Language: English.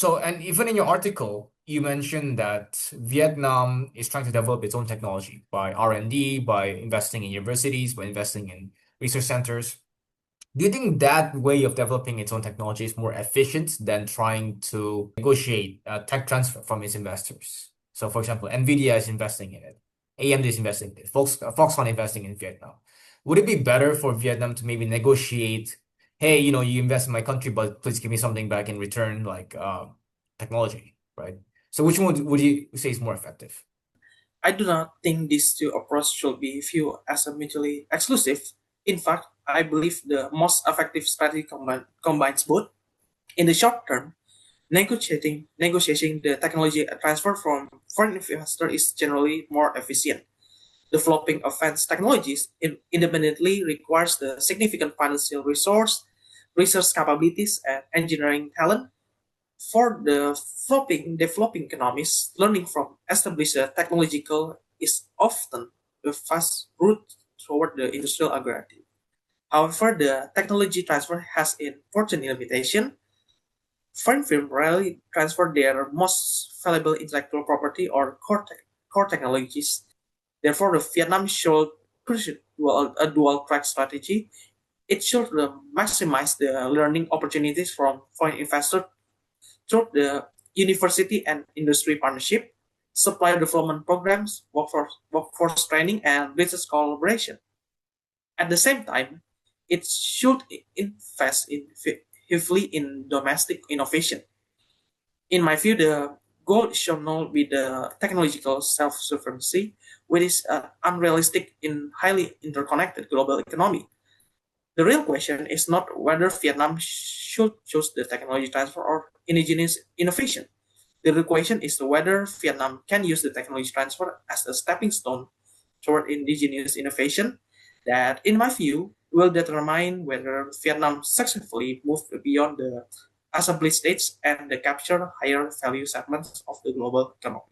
So, and even in your article, you mentioned that Vietnam is trying to develop its own technology by R&D, by investing in universities, by investing in research centers. Do you think that way of developing its own technology is more efficient than trying to negotiate tech transfer from its investors? So, for example, Nvidia is investing in it, AMD is investing in it, Foxconn investing in Vietnam. Would it be better for Vietnam to maybe negotiate, hey, you invest in my country, but please give me something back in return, like technology, right? So, which one would you say is more effective? I do not think these two approaches should be viewed as a mutually exclusive. In fact, I believe the most effective strategy combines both. In the short term, negotiating the technology transfer from foreign investor is generally more efficient. Developing advanced technologies independently requires the significant financial resource, research capabilities, and engineering talent. For the developing economies, learning from established technological is often the fast route toward the industrial agrarian. However, the technology transfer has an important limitation. Foreign firms rarely transfer their most valuable intellectual property or core technologies. Therefore, the Vietnam should pursue a dual track strategy. It should maximize the learning opportunities from foreign investors through the university and industry partnership, supply development programs, workforce training, and business collaboration. At the same time, it should invest heavily in domestic innovation. In my view, the goal should not be the technological self-sufficiency, which is unrealistic in highly interconnected global economy. The real question is not whether Vietnam should choose the technology transfer or indigenous innovation. The real question is whether Vietnam can use the technology transfer as a stepping stone toward indigenous innovation that, in my view, will determine whether Vietnam successfully moved beyond the assembly stage and capture higher value segments of the global economy.